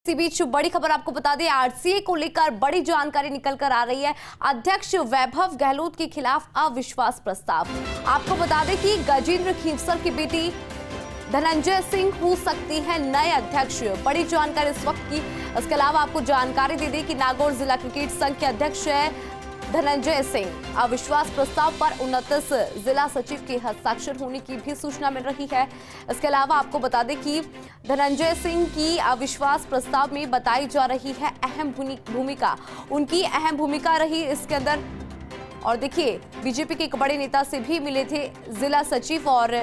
इसी बीच बड़ी खबर आपको बता दें, आरसीए को लेकर बड़ी जानकारी निकल कर आ रही है। अध्यक्ष वैभव गहलोत के खिलाफ अविश्वास प्रस्ताव। आपको बता दें कि गजेंद्र खींवसर की बेटी धनंजय सिंह हो सकती है नए अध्यक्ष। बड़ी जानकारी इस वक्त की। इसके अलावा आपको जानकारी दे दें कि नागौर जिला क्रिकेट संघ के अध्यक्ष है धनंजय सिंह। अविश्वास प्रस्ताव पर 29 जिला सचिव के हस्ताक्षर होने की भी सूचना मिल रही है। इसके अलावा आपको बता दें कि धनंजय सिंह की अविश्वास प्रस्ताव में बताई जा रही है अहम भूमिका। उनकी अहम भूमिका रही इसके अंदर। और देखिए, बीजेपी के एक बड़े नेता से भी मिले थे जिला सचिव। और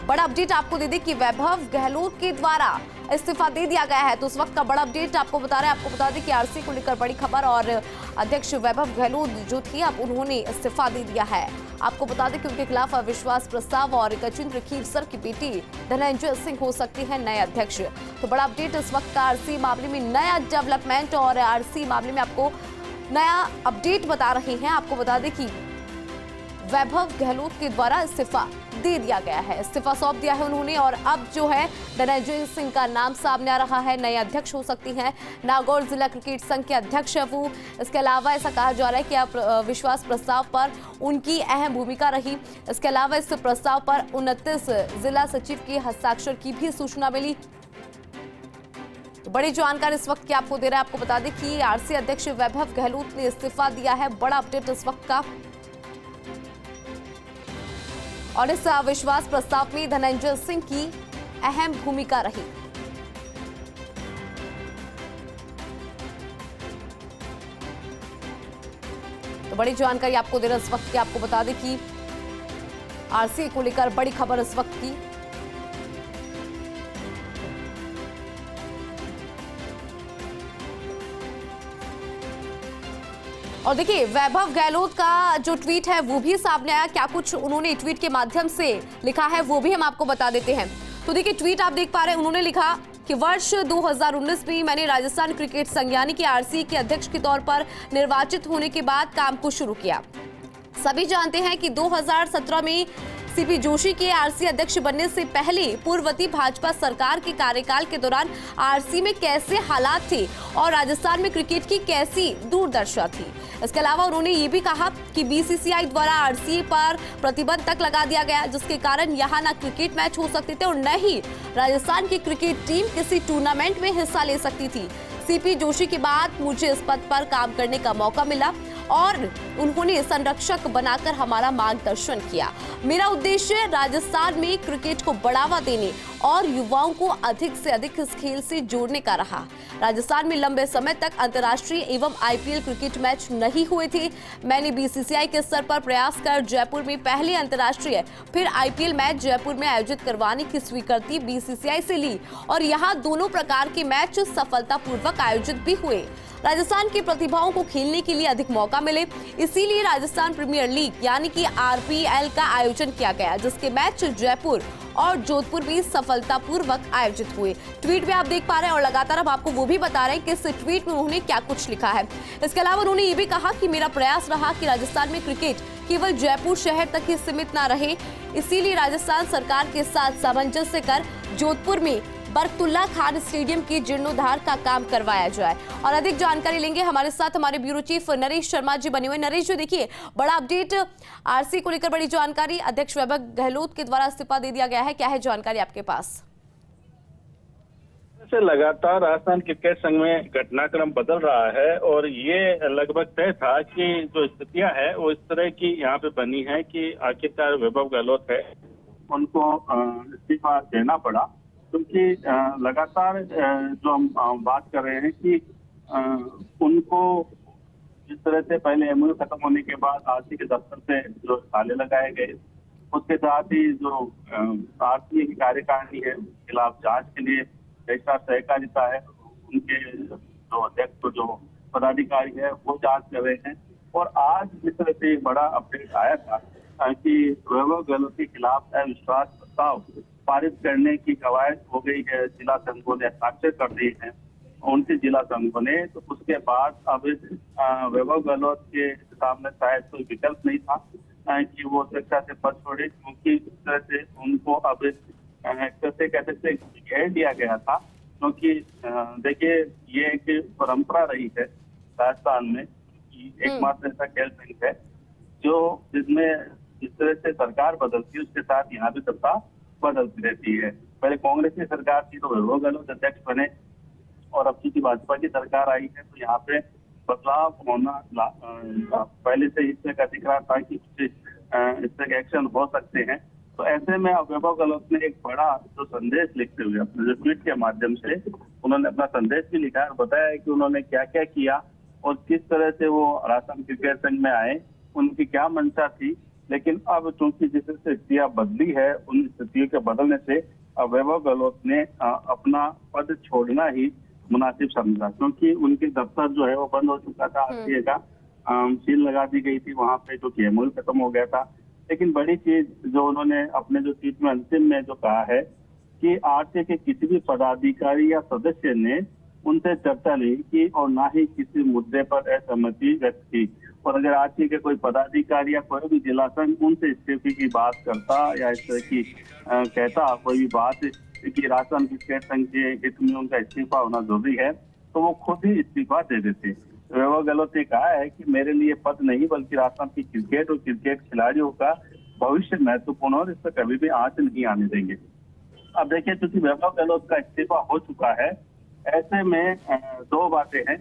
बड़ा अपडेट आपको दे दें कि वैभव गहलोत के द्वारा इस्तीफा दे दिया गया है। तो उस वक्त का बड़ा अपडेट आपको बता रहे हैं। आपको बता दें कि आरसी को लेकर बड़ी खबर और अध्यक्ष वैभव गहलोत जो थी अब उन्होंने इस्तीफा दे दिया है। आपको बता दें कि उनके खिलाफ अविश्वास प्रस्ताव और गजेंद्र खींवसर की बेटी धनंजय सिंह हो सकती है नए अध्यक्ष। तो बड़ा अपडेट इस वक्त का आरसी मामले में, नया डेवलपमेंट और आरसी मामले में आपको नया अपडेट बता रहे हैं। आपको बता दें कि वैभव गहलोत के द्वारा इस्तीफा दे दिया गया है, इस्तीफा सौंप दिया है उन्होंने। और अब जो है धनंजय सिंह का नाम सामने आ रहा है, नए अध्यक्ष हो सकती हैं। नागौर जिला क्रिकेट संघ के अध्यक्ष है वो। इसके अलावा ऐसा कहा जा रहा है कि अब विश्वास प्रस्ताव पर उनकी अहम भूमिका रही। इसके अलावा इस प्रस्ताव पर 29 जिला सचिव के हस्ताक्षर की भी सूचना मिली। तो बड़ी जानकारी इस वक्त की आपको दे रहा है। आपको बता दें कि आरसी अध्यक्ष वैभव गहलोत ने इस्तीफा दिया है। बड़ा अपडेट इस वक्त का। और इस अविश्वास प्रस्ताव में धनंजय सिंह की अहम भूमिका रही। तो बड़ी जानकारी आपको दे रहे इस वक्त की। आपको बता दें कि आरसीए को लेकर बड़ी खबर इस वक्त की। और देखिए, वैभव गहलोत का जो ट्वीट है वो भी सामने आया। क्या कुछ उन्होंने ट्वीट के माध्यम से लिखा है वो भी हम आपको बता देते हैं। तो देखिए, ट्वीट आप देख पा रहे हैं। उन्होंने लिखा कि वर्ष 2019 में मैंने राजस्थान क्रिकेट संघ यानी कि आरसीए के अध्यक्ष के तौर पर निर्वाचित होने के बाद काम को शुरू किया। सभी जानते हैं कि 2017 में सीपी जोशी के आरसी अध्यक्ष बनने से पहले पूर्ववर्ती भाजपा सरकार के कार्यकाल के दौरान आरसी में कैसे हालात थे और राजस्थान में क्रिकेट की कैसी दूरदर्शा थी। इसके अलावा उन्होंने ये भी कहा कि बीसीसीआई द्वारा आरसी पर प्रतिबंध तक लगा दिया गया, जिसके कारण यहाँ न क्रिकेट मैच हो सकते थे और न ही राजस्थान की क्रिकेट टीम किसी टूर्नामेंट में हिस्सा ले सकती थी। सीपी जोशी के बाद मुझे इस पद पर काम करने का मौका मिला और उन्होंने संरक्षक बनाकर हमारा मार्गदर्शन किया। मेरा उद्देश्य राजस्थान में क्रिकेट को बढ़ावा देने और युवाओं को अधिक से अधिक इस खेल से जोड़ने का रहा। राजस्थान में लंबे समय तक अंतर्राष्ट्रीय एवं आईपीएल क्रिकेट मैच नहीं हुए थे। मैंने बीसीसीआई के स्तर पर प्रयास कर जयपुर में पहले अंतर्राष्ट्रीय फिर आईपीएल मैच जयपुर में आयोजित करवाने की स्वीकृति बीसीसीआई से ली और यहाँ दोनों प्रकार के मैच सफलतापूर्वक आयोजित भी हुए। राजस्थान की प्रतिभाओं को खेलने के लिए अधिक मौका मिले, इसीलिए राजस्थान प्रीमियर लीग यानी कि आरपीएल का आयोजन किया गया, जिसके मैच जयपुर और जोधपुर में सफलतापूर्वक आयोजित हुए। ट्वीट में आप देख पा रहे हैं और लगातार अब आपको वो भी बता रहे हैं कि इस ट्वीट में उन्होंने क्या कुछ लिखा है। इसके अलावा उन्होंने ये भी कहा कि मेरा प्रयास रहा कि राजस्थान में क्रिकेट केवल जयपुर शहर तक ही सीमित न रहे, इसीलिए राजस्थान सरकार के साथ सामंजस्य कर जोधपुर में बरकतुल्ला खान स्टेडियम के जीर्णोद्धार का काम करवाया जाए। और अधिक जानकारी लेंगे, हमारे साथ हमारे ब्यूरो चीफ नरेश शर्मा जी बने हुए। नरेश जी, देखिए, बड़ा अपडेट आरसी को लेकर बड़ी जानकारी। अध्यक्ष वैभव गहलोत के द्वारा इस्तीफा दे दिया गया है, क्या है जानकारी आपके पास? लगातार राजस्थान क्रिकेट संघ में घटनाक्रम बदल रहा है और ये लगभग तय था कि जो स्थितियां हैं वो इस तरह की यहाँ पे बनी है कि आखिरकार वैभव गहलोत है उनको इस्तीफा देना पड़ा, क्योंकि लगातार जो हम बात कर रहे हैं कि उनको जिस तरह से पहले एमओयू खत्म होने के बाद आरसी के दफ्तर से जो ताले लगाए गए, उसके साथ ही जो आरसी की कार्यकारिणी है उसके खिलाफ जांच के लिए जैसा सहकारिता है उनके जो अध्यक्ष जो पदाधिकारी है वो जांच कर रहे हैं। और आज जिस तरह से एक बड़ा अपडेट आया था कि वैभव गहलोत के खिलाफ अविश्वास प्रस्ताव पारित करने की कवायद हो गई है, जिला संघों ने हस्ताक्षर कर दिए हैं उनके जिला संघों ने, तो उसके बाद अब वैभव गहलोत के सामने शायद कोई विकल्प नहीं था कि वो अध्यक्षा से पद छोड़े, क्योंकि इस तरह से उनको अब कैसे कहते थे घेर दिया गया था क्योंकि देखिए ये एक परंपरा रही है राजस्थान में कि एकमात्र ऐसा खेल संघ है जो जिसमें जिस तरह से सरकार बदलती है उसके साथ यहाँ भी सत्ता बदलती रहती है। पहले कांग्रेस की सरकार थी तो वैभव गहलोत अध्यक्ष बने और अब की भाजपा की सरकार आई है तो यहाँ पे बदलाव होना पहले से इस तरह का दिख रहा था कि कुछ इस तरह के एक्शन हो सकते हैं। तो ऐसे में अब वैभव गहलोत ने एक बड़ा जो संदेश लिखते हुए अपने जो ट्वीट के माध्यम से उन्होंने अपना संदेश भी लिखा और बताया कि उन्होंने क्या क्या किया और किस तरह से वो राजस्थान क्रिकेट संघ में आए, उनकी क्या मंशा थी। लेकिन अब चूंकि जिस स्थितियां बदली है उन स्थितियों के बदलने से अब वैभव गहलोत ने अपना पद छोड़ना ही मुनासिब समझा, क्योंकि उनके दफ्तर जो है वो बंद हो चुका था। आरटीए का सील लगा दी गई थी वहां पे, जो कि एमओयू खत्म हो गया था। लेकिन बड़ी चीज जो उन्होंने अपने जो ट्वीट में अंतिम में जो कहा है कि आरटीए के किसी भी पदाधिकारी या सदस्य ने उनसे चर्चा नहीं की और ना ही किसी मुद्दे पर असहमति व्यक्त की। और अगर आरटीए के कोई पदाधिकारी या कोई भी जिला संघ उनसे इस्तीफे की बात करता या इस तरह की कहता कोई भी बात कि राजस्थान क्रिकेट संघ के हित में उनका इस्तीफा होना जरूरी है, तो वो खुद ही इस्तीफा दे देते। वैभव गहलोत ने कहा है कि मेरे लिए पद नहीं बल्कि राजस्थान की क्रिकेट और क्रिकेट खिलाड़ियों का भविष्य महत्वपूर्ण और इस पर कभी भी आंच नहीं आने देंगे। अब देखिए, क्योंकि वैभव गहलोत का इस्तीफा हो चुका है, ऐसे में दो बातें हैं।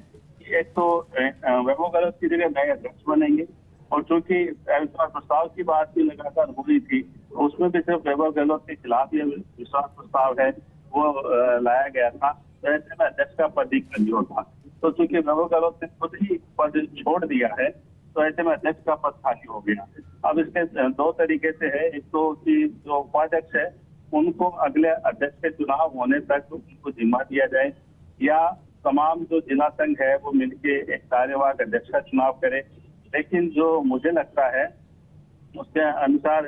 एक तो वैभव गहलोत की जगह नए अध्यक्ष बनेंगे और चूंकि अविश्वास प्रस्ताव की बात भी लगातार हो रही थी, उसमें भी सिर्फ वैभव गहलोत के खिलाफ ये विश्वास प्रस्ताव है वो लाया गया था। तो ऐसे में अध्यक्ष का पद ही खाली होता। तो चूंकि वैभव गहलोत ने खुद ही पद छोड़ दिया है तो ऐसे में अध्यक्ष का पद खाली हो गया। अब इसके दो तरीके से है। एक तो कि जो उपाध्यक्ष है उनको अगले अध्यक्ष के चुनाव होने तक उनको जिम्मा दिया जाए, या तमाम जो जिला संघ है वो मिलके एक कार्यवाहक अध्यक्ष का चुनाव करे। लेकिन जो मुझे लगता है उसके अनुसार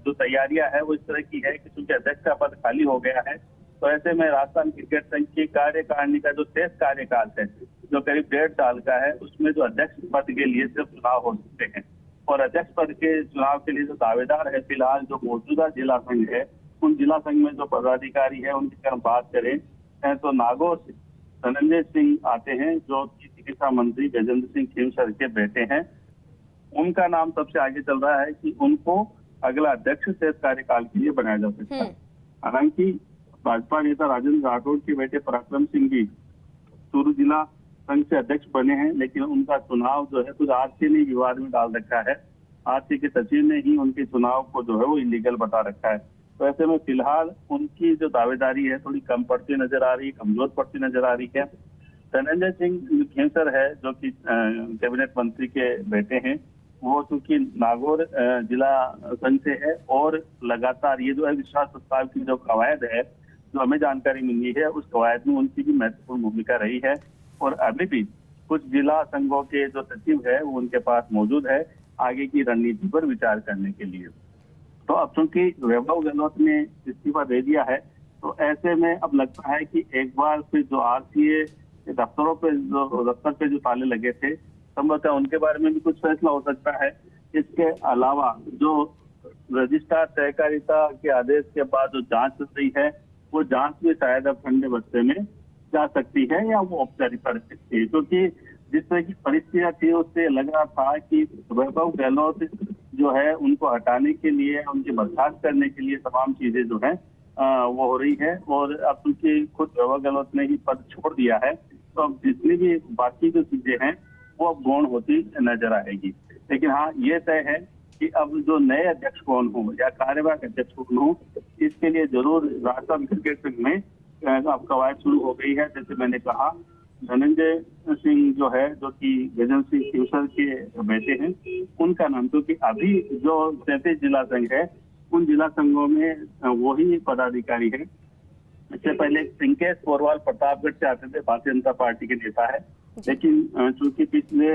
जो तैयारियां है वो इस तरह की है कि चूंकि अध्यक्ष का पद खाली हो गया है तो ऐसे में राजस्थान क्रिकेट संघ की कार्यकारिणी का जो शेष कार्यकाल है जो करीब 1.5 साल का है, उसमें जो अध्यक्ष पद के लिए सिर्फ चुनाव हो सकते हैं। और अध्यक्ष पद के चुनाव के लिए जो दावेदार है फिलहाल जो मौजूदा जिला संघ है, उन जिला संघ में जो पदाधिकारी है उनकी अगर हम बात करें तो नागौर से धनंजय सिंह आते हैं जो कि चिकित्सा मंत्री गजेंद्र सिंह खीमसर के बेटे हैं। उनका नाम सबसे आगे चल रहा है कि उनको अगला अध्यक्ष शेष कार्यकाल के लिए बनाया जा सकता है। हालांकि भाजपा नेता राजेंद्र राठौड़ के बेटे पराक्रम सिंह भी चूरू जिला संघ से अध्यक्ष बने हैं, लेकिन उनका चुनाव जो है कुछ आरसीए ने विवाद में डाल रखा है। आरसीए के सचिव ने ही उनके चुनाव को जो है वो इलीगल बता रखा है। तो ऐसे में फिलहाल उनकी जो दावेदारी है थोड़ी कम पड़ती नजर आ रही है, कमजोर पड़ती नजर आ रही है। धनंजय सिंह खेमसर है जो कि कैबिनेट मंत्री के बेटे हैं, वो चूंकि नागौर जिला संघ से है और लगातार ये जो है विश्वास प्रस्ताव की जो कवायद है जो हमें जानकारी मिली है उस कवायद में उनकी भी महत्वपूर्ण भूमिका रही है। और अभी भी कुछ जिला संघों के जो सचिव है वो उनके पास मौजूद है आगे की रणनीति पर विचार करने के लिए। तो अब चूंकि वैभव गहलोत ने इस्तीफा दे दिया है तो ऐसे में अब लगता है कि एक बार फिर जो आरसीए के दफ्तरों पे जो दफ्तर पे जो ताले लगे थे संभवतः उनके बारे में भी कुछ फैसला हो सकता है। इसके अलावा जो रजिस्ट्रार सहकारिता के आदेश के बाद जो जांच चल रही है वो जांच भी शायद अब ठंडे बस्ते में जा सकती है या वो औपचारिकता रख सकती है, क्योंकि जिस तरह की परिस्थितियां थी उससे लग रहा था कि वैभव गहलोत जो है उनको हटाने के लिए, उनकी बर्खास्त करने के लिए तमाम चीजें जो है वो हो रही है। और अब चूंकि खुद वैभव गहलोत ने ही पद छोड़ दिया है तो अब जितनी भी बाकी जो चीजें हैं वो अब गौण होती नजर आएगी। लेकिन हाँ ये तय है कि अब जो नए अध्यक्ष कौन हो या कार्यवाहक अध्यक्ष कौन हो, इसके लिए जरूर राजस्थान क्रिकेट संघ में अब कवायद शुरू हो गई है। जैसे मैंने कहा धनंजय सिंह जो है जो कि गजेंद्र सिंह खीमसर के बेटे हैं, उनका नाम, क्योंकि अभी जो 33 जिला संघ है उन जिला संघों में वही पदाधिकारी है। इससे पहले पिंकेश पोरवाल प्रतापगढ़ से आते थे, भारतीय जनता पार्टी के नेता है, लेकिन चूंकि पिछले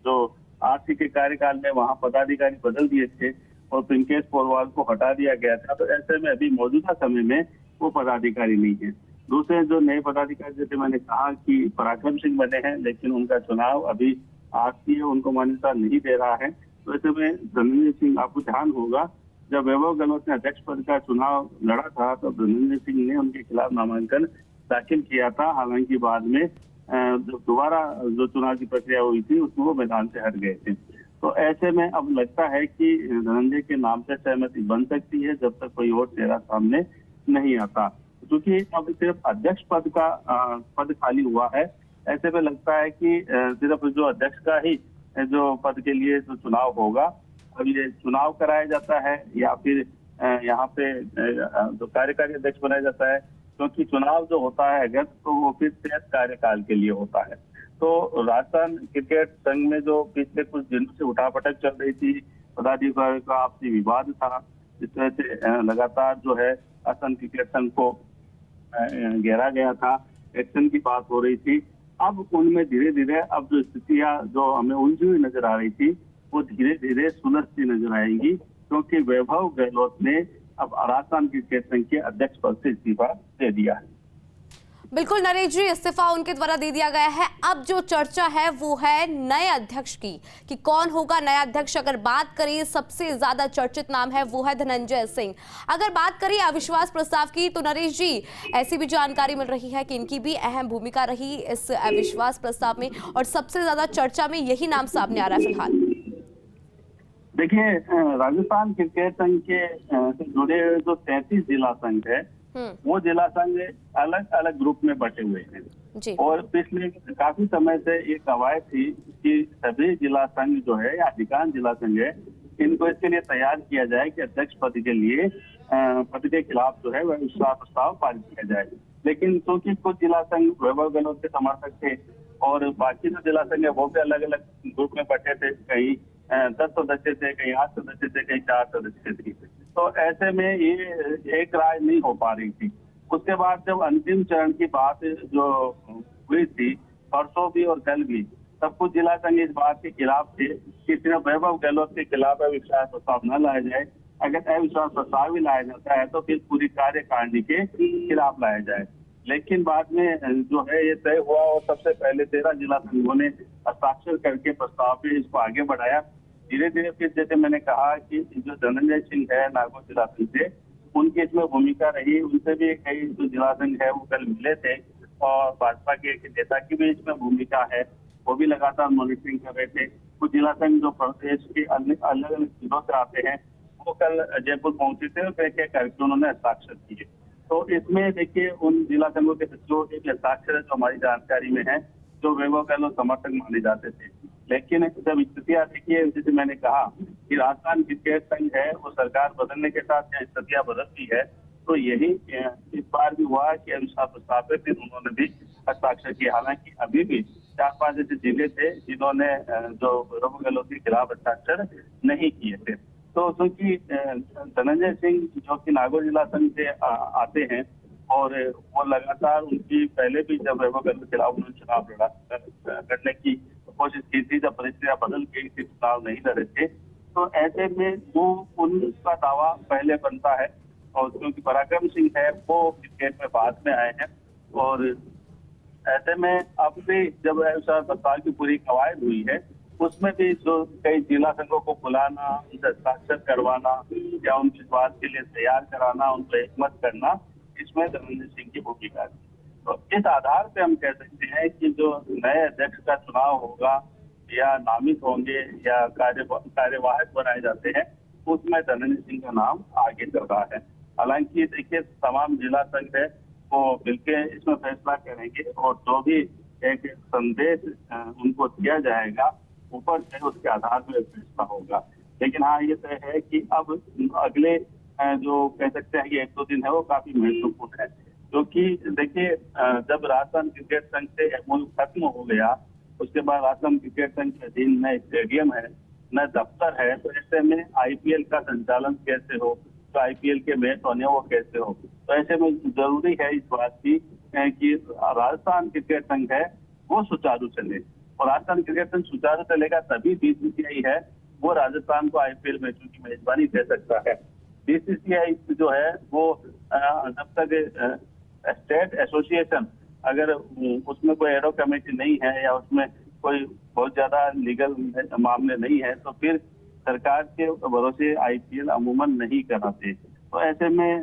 जो आरसी के कार्यकाल में वहां पदाधिकारी बदल दिए थे और पिंकेश पोरवाल को हटा दिया गया था, तो ऐसे में अभी मौजूदा समय में वो पदाधिकारी नहीं है। दूसरे जो नए पदाधिकारी जैसे मैंने कहा कि पराक्रम सिंह बने हैं, लेकिन उनका चुनाव अभी आरसीए उनको मान्यता नहीं दे रहा है। तो ऐसे में धनंजय सिंह, आपको ध्यान होगा जब वैभव गहलोत ने अध्यक्ष पद का चुनाव लड़ा था तो धनंजय सिंह ने उनके खिलाफ नामांकन दाखिल किया था। हालांकि बाद में दोबारा जो चुनाव की प्रक्रिया हुई थी उसमें वो मैदान से हट गए थे। तो ऐसे में अब लगता है कि धनंजय के नाम से सहमति बन सकती है जब तक कोई और चेहरा सामने नहीं आता, क्योंकि अब सिर्फ अध्यक्ष पद खाली हुआ है। ऐसे में लगता है कि सिर्फ जो अध्यक्ष का ही जो पद के लिए जो चुनाव होगा, अब ये चुनाव कराया जाता है या फिर यहाँ पे जो कार्यकारी अध्यक्ष बनाया जाता है, क्योंकि चुनाव जो होता है अगर तो वो फिर से कार्यकाल के लिए होता है। तो राजस्थान क्रिकेट संघ में जो पिछले कुछ दिनों से उठापटक चल रही थी, पदाधिकारियों का आपसी विवाद था, इस तरह से लगातार जो है राजस्थान क्रिकेट संघ को घेरा गया था, एक्शन की बात हो रही थी। अब उनमें धीरे धीरे अब जो स्थितियां जो हमें उलझी हुई नजर आ रही थी वो धीरे धीरे सुलझती नजर आएंगी, क्योंकि वैभव गहलोत ने अब राजस्थान क्रिकेट संघ के अध्यक्ष पद से इस्तीफा दे दिया है। बिल्कुल नरेश जी, इस्तीफा उनके द्वारा दे दिया गया है। अब जो चर्चा है वो है नए अध्यक्ष की कि कौन होगा नया अध्यक्ष। अगर बात करें सबसे ज्यादा चर्चित नाम है वो है धनंजय सिंह। अगर बात करें अविश्वास प्रस्ताव की तो नरेश जी ऐसी भी जानकारी मिल रही है कि इनकी भी अहम भूमिका रही इस अविश्वास प्रस्ताव में और सबसे ज्यादा चर्चा में यही नाम सामने आ रहा है फिलहाल। देखिए, राजस्थान क्रिकेट संघ के से जुड़े हुए जो 33 जिला संघ है वो जिला संघ अलग अलग ग्रुप में बटे हुए हैं जी। और पिछले काफी समय से ये कवायद थी कि सभी जिला संघ जो है या अधिकांश जिला संघ है इनको इसके लिए तैयार किया जाए कि अध्यक्ष पद के लिए पद के खिलाफ जो है वह विश्वास प्रस्ताव पारित किया जाए। लेकिन क्योंकि कुछ जिला संघ वैभव गहलोत के समर्थक थे और बाकी जो जिला संघ है वो भी अलग अलग ग्रुप में बटे थे, कहीं 10 सदस्य थे, कहीं 8 सदस्य थे, कहीं 4 सदस्य थे। तो ऐसे में ये एक राय नहीं हो पा रही थी। उसके बाद जब अंतिम चरण की बात जो हुई थी परसों भी और कल भी, तब कुछ जिला संघ इस बात के खिलाफ थे कि सिर्फ वैभव गहलोत के खिलाफ अविश्वास प्रस्ताव न लाया जाए। अगर अविश्वास प्रस्ताव भी लाया जाता है तो फिर पूरी कार्यकारिणी के खिलाफ लाया जाए। लेकिन बाद में जो है ये तय हुआ और सबसे पहले 13 जिला संघों ने हस्ताक्षर करके प्रस्ताव पे इसको आगे बढ़ाया। धीरे धीरे फिर जैसे मैंने कहा कि जो धनंजय सिंह है नागौर जिला संघ से, उनकी इसमें भूमिका रही। उनसे भी कई जो जिला संघ है वो कल मिले थे और भाजपा के नेता की भी इसमें भूमिका है, वो भी लगातार मॉनिटरिंग कर रहे थे। कुछ जिला संघ जो प्रदेश के अलग अलग जिलों से आते हैं वो कल जयपुर पहुंचे थे और कई कार्यक्रम उन्होंने हस्ताक्षर किए। तो इसमें देखिए उन जिला संघों के सचिवों के हस्ताक्षर जो हमारी जानकारी में है जो वैभव गहलोत समर्थक माने जाते थे। लेकिन जब स्थितियां देखिए, जैसे मैंने कहा कि राजस्थान क्रिकेट संघ है वो सरकार बदलने के साथ स्थितियां बदलती है, तो यही इस बार भी हुआ कि अविश्वास प्रस्ताव पे फिर उन्होंने भी हस्ताक्षर किए। हालांकि अभी भी 4-5 ऐसे जिले थे जिन्होंने जो वैभव गहलोत के खिलाफ हस्ताक्षर नहीं किए थे। तो क्योंकि धनंजय सिंह जो कि नागौर जिला संघ से आते हैं और वो लगातार उनकी पहले भी जब वैभव गहलोत के खिलाफ उन्होंने चुनाव लड़ने की कोशिश की थी, जब परिस्थितियां बदल गई थी, चुनाव नहीं लड़े थे, तो ऐसे में वो उनका दावा पहले बनता है। और क्योंकि पराक्रम सिंह है वो क्रिकेट में बाद में आए हैं और ऐसे में अब भी जब अविश्वास प्रस्ताव की पूरी कवायद हुई है उसमें भी जो कई जिला संघों को बुलाना, उनसे हस्ताक्षर करवाना या उनकी बात के लिए तैयार कराना, उनको एकमत करना, इसमें धनंजय सिंह की भूमिका थी। तो इस आधार पे हम कह सकते हैं कि जो नए अध्यक्ष का चुनाव होगा या नामित होंगे या कार्यवाहक बनाए जाते हैं उसमें धनंजय सिंह का नाम आगे चल रहा है। हालांकि देखिए तमाम जिला संघ है वो मिलकर इसमें फैसला करेंगे और जो भी एक संदेश उनको दिया जाएगा ऊपर से उसके आधार पर फैसला होगा। लेकिन हाँ ये तय है कि अब अगले जो कह सकते हैं कि 1-2 दिन है वो काफी महत्वपूर्ण है, क्योंकि देखिए जब राजस्थान क्रिकेट संघ से एमओयू खत्म हो गया उसके बाद राजस्थान क्रिकेट संघ के अधीन न स्टेडियम है न दफ्तर है, तो ऐसे में आईपीएल का संचालन कैसे हो, तो आईपीएल के मैच होने वो कैसे हो। तो ऐसे में जरूरी है इस बात की कि राजस्थान क्रिकेट संघ है वो सुचारू चले और राजस्थान क्रिकेट संघ सुचारू चलेगा तभी बीसीसीआई है वो राजस्थान को आईपीएल मैचों की मेजबानी दे सकता है। बीसीसीआई जो है वो जब तक स्टेट एसोसिएशन अगर उसमें कोई एडो कमेटी नहीं है या उसमें कोई बहुत ज्यादा लीगल मामले नहीं है तो फिर सरकार के भरोसे आईपीएल अमूमन नहीं कराते। तो ऐसे में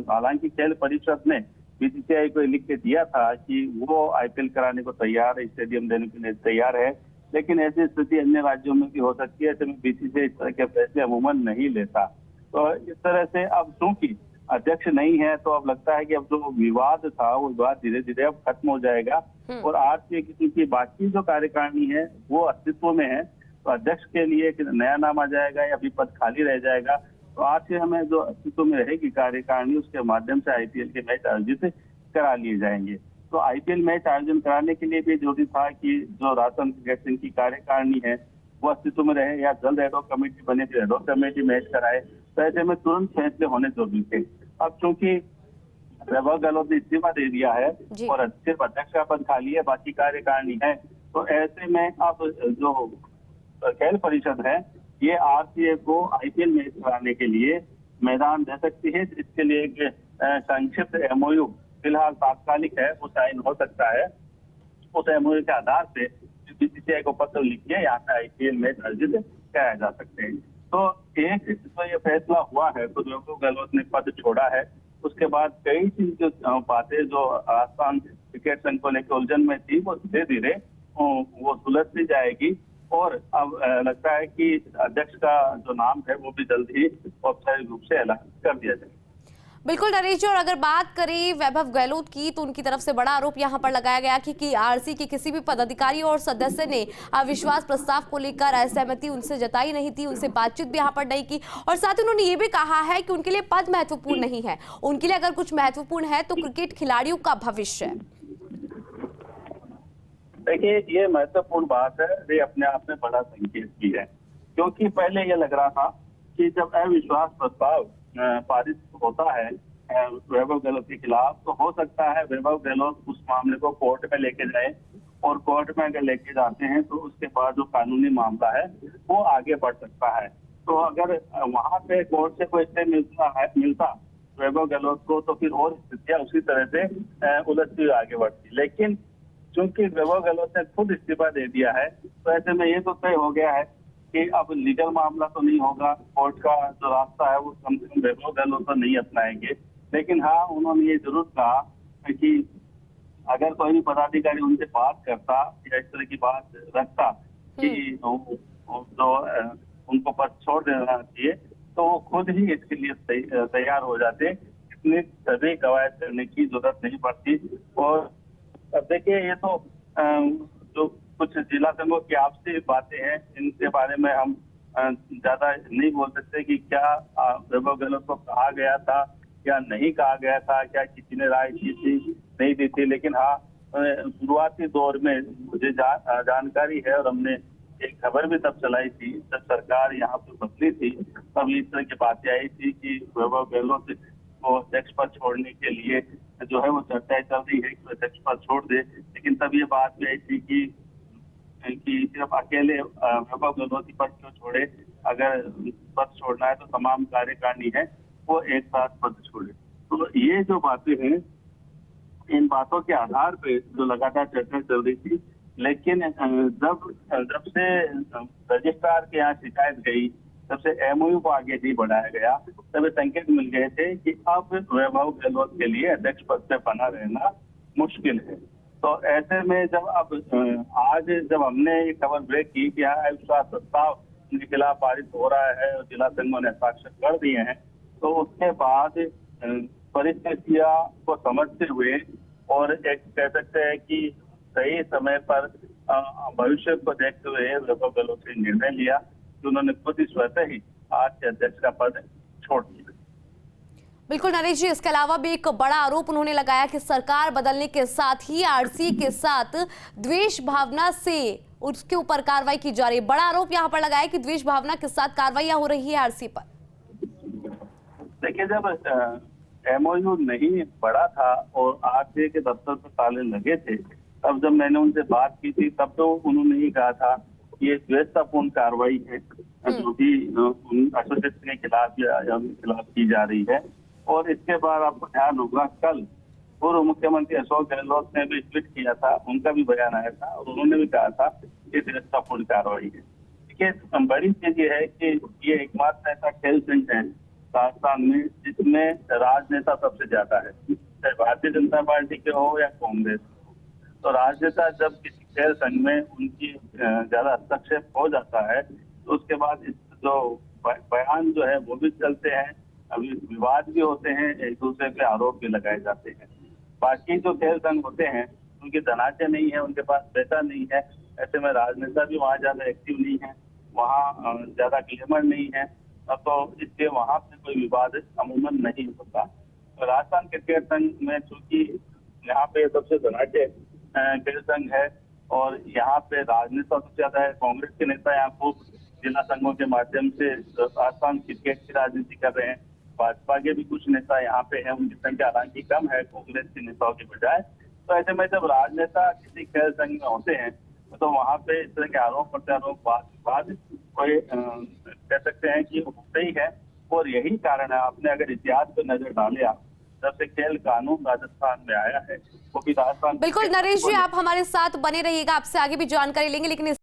हालांकि खेल परिषद ने बीसीसीआई को लिख के दिया था कि वो आईपीएल कराने को तैयार है, स्टेडियम देने के लिए तैयार है, लेकिन ऐसी स्थिति अन्य राज्यों में भी हो सकती है। ऐसे में बीसीसीआई इस तरह के फैसले अमूमन नहीं लेता। तो इस तरह से अब चूंकि अध्यक्ष नहीं है तो अब लगता है कि अब जो विवाद था वो विवाद धीरे धीरे अब खत्म हो जाएगा और आरसीए की बाकी जो कार्यकारिणी है वो अस्तित्व में है। तो अध्यक्ष के लिए एक नया नाम आ जाएगा या भी पद खाली रह जाएगा। तो आरसीए हमें जो अस्तित्व में रहेगी कार्यकारिणी उसके माध्यम से आईपीएल के मैच आयोजित करा लिए जाएंगे। तो आईपीएल मैच आयोजन कराने के लिए भी जरूरी था कि जो राजस्थान क्रिकेट संघ की कार्यकारिणी है वो अस्तित्व में रहे या जल्द एडॉक कमेटी बने फिर एडॉक कमेटी मैच कराए। तो ऐसे में तुरंत फैसले होने जरूरी थे। अब चूंकि वैभव गहलोत ने इस्तीफा दे दिया है और सिर्फ अध्यक्ष का पद खाली है, बाकी कार्यकारिणी है, तो ऐसे में अब जो खेल परिषद है ये आरसीए को आईपीएल मैच कराने के लिए मैदान दे सकती है। इसके लिए एक संक्षिप्त एमओयू फिलहाल तात्कालिक है, वो साइन हो सकता है। उस एमओयू के आधार से बीसीसीआई को पत्र लिख के यहाँ पे आईपीएल मैच आयोजित कराया जा सकते हैं। तो एक तो ये फैसला हुआ है तो वैभव गहलोत ने पद छोड़ा है। उसके बाद कई चीज बातें जो राजस्थान क्रिकेट संघ को लेकर उलझन में थी वो धीरे धीरे वो सुलझती जाएगी और अब लगता है कि अध्यक्ष का जो नाम है वो भी जल्द ही औपचारिक रूप से ऐलान कर दिया जाएगा। बिल्कुल नरेश जी, और अगर बात करें वैभव गहलोत की तो उनकी तरफ से बड़ा आरोप यहां पर लगाया गया कि आरसी के किसी भी पदाधिकारी और सदस्य ने अविश्वास प्रस्ताव को लेकर असहमति उनसे जताई नहीं थी, उनसे बातचीत भी यहां पर नहीं की और साथ ही उन्होंने ये भी कहा है कि उनके लिए पद महत्वपूर्ण नहीं है, उनके लिए अगर कुछ महत्वपूर्ण है तो क्रिकेट खिलाड़ियों का भविष्य है। देखिए ये महत्वपूर्ण बात है, ये अपने आप में बड़ा संकेत भी है, क्योंकि पहले ये लग रहा था कि जब अविश्वास प्रस्ताव पारित होता है वैभव गहलोत के खिलाफ तो हो सकता है वैभव गहलोत उस मामले को कोर्ट में लेके जाए और कोर्ट में अगर लेके जाते हैं तो उसके बाद जो कानूनी मामला है वो आगे बढ़ सकता है। तो अगर वहां पे कोर्ट से कोई स्टे मिलता वैभव गहलोत को तो फिर और स्थितियां उसी तरह से उलझती आगे बढ़ती। लेकिन चूंकि वैभव गहलोत ने खुद इस्तीफा दे दिया है तो ऐसे में ये तो तय हो गया है कि अब लीगल मामला तो नहीं होगा, कोर्ट का जो रास्ता है वो कम से कम वैभव गहलोत तो नहीं अपनाएंगे। लेकिन हाँ, उन्होंने ये जरूर कहा कि अगर कोई भी पदाधिकारी उनसे बात करता या इस तरह की बात रखता कि जो उनको पद छोड़ देना चाहिए तो वो खुद ही इसके लिए तैयार हो जाते, इतनी सभी कवायद करने की जरूरत नहीं पड़ती। और अब देखिए ये तो जो कुछ जिला संघों की आपसी बातें हैं इनके बारे में हम ज्यादा नहीं बोल सकते कि क्या वैभव गहलोत को कहा गया था या नहीं कहा गया था, क्या किसी ने राय दी थी नहीं दी थी। लेकिन हाँ, शुरुआती दौर में मुझे जानकारी है और हमने एक खबर भी तब चलाई थी जब सरकार यहाँ पे बदली थी, तब इस तरह की बातें आई थी कि वैभव गहलोत को अध्यक्ष पद छोड़ने के लिए जो है वो चर्चाएं चल रही है कि अध्यक्ष पद छोड़ दे। लेकिन तब ये बात भी आई थी कि सिर्फ अकेले वैभव गहलोत ही पद क्यों छोड़े, अगर पद छोड़ना है तो तमाम कार्यकारिणी है वो एक साथ पद छोड़े। तो ये जो बातें हैं इन बातों के आधार पे जो लगातार चर्चा चल रही थी, लेकिन जब से रजिस्ट्रार के यहाँ शिकायत गई तब से एमओयू को आगे नहीं बढ़ाया गया, तब संकेत मिल गए थे कि अब वैभव गहलोत के लिए अध्यक्ष पद पे बना रहना मुश्किल है। तो ऐसे में जब अब आज जब हमने ये खबर ब्रेक की कि यहाँ अविश्वास प्रस्ताव उनके खिलाफ पारित हो रहा है और जिला संघों ने हस्ताक्षर कर दिए हैं, तो उसके बाद परिस्थितियों को समझते हुए और एक कह सकते हैं कि सही समय पर भविष्य को देखते हुए वैभव गहलोत ने निर्णय लिया कि उन्होंने खुद ही स्वतः ही आज के अध्यक्ष का पद छोड़ दिया। बिल्कुल नरेश जी, इसके अलावा भी एक बड़ा आरोप उन्होंने लगाया कि सरकार बदलने के साथ ही आरसी के साथ द्वेष भावना से उसके ऊपर कार्रवाई की जा रही है। बड़ा आरोप यहाँ पर लगाया कि द्वेष भावना के साथ कार्रवाइयां हो रही है आरसी पर। देखिए जब एमओयू नहीं बढ़ा था और आरसीए के दफ्तर पर ताले लगे थे, तब जब मैंने उनसे बात की थी तब तो उन्होंने ही कहा था कि ये द्वेषतापूर्ण कार्रवाई है जो भी एसोसिएशन के खिलाफ या उनके खिलाफ की जा रही है। और इसके बाद आपको ध्यान होगा कल पूर्व मुख्यमंत्री अशोक गहलोत ने भी ट्वीट किया था, उनका भी बयान आया था और उन्होंने भी कहा था ये द्वेषतापूर्ण कार्रवाई है। देखिए बड़ी चीज ये है कि ये एकमात्र ऐसा खेल संघ है राजस्थान में जिसमें राजनेता सबसे ज्यादा है। चाहे भारतीय जनता पार्टी के हो या कांग्रेस हो। तो राजनेता जब किसी खेल संघ में उनकी ज्यादा हस्तक्षेप हो जाता है तो उसके बाद इस जो बयान जो है वो भी चलते हैं, अभी विवाद भी होते हैं, एक दूसरे पे आरोप भी लगाए जाते हैं। बाकी जो खेल संघ होते हैं उनके धनाटे नहीं है, उनके पास पैसा नहीं है, ऐसे में राजनेता भी वहाँ ज्यादा एक्टिव नहीं है, वहाँ ज्यादा ग्लैमर नहीं है, तो इसलिए वहाँ पे कोई विवाद अमूमन नहीं होता। तो राजस्थान क्रिकेट संघ में चूंकि यहाँ पे सबसे धनाटे खेल संघ है और यहाँ पे राजनेता सबसे ज्यादा है, कांग्रेस के नेता यहाँ खूब जिला संघों के माध्यम से राजस्थान क्रिकेट की राजनीति कर रहे हैं। भाजपा के भी कुछ नेता यहाँ पे हैं, उनकी संख्या हालांकि कम है कांग्रेस के नेताओं की बजाय। तो ऐसे में जब राजनेता किसी खेल संघ में होते हैं तो वहाँ पे इस तरह के आरोप प्रत्यारोप वाद विवाद कोई कह सकते हैं कि होते ही है। और यही कारण है, आपने अगर इतिहास पे नजर डाले आप, जब से खेल कानून राजस्थान में आया है वो भी राजस्थान। बिल्कुल नरेश जी, आप हमारे साथ बने रहिएगा, आपसे आगे भी जानकारी लेंगे, लेकिन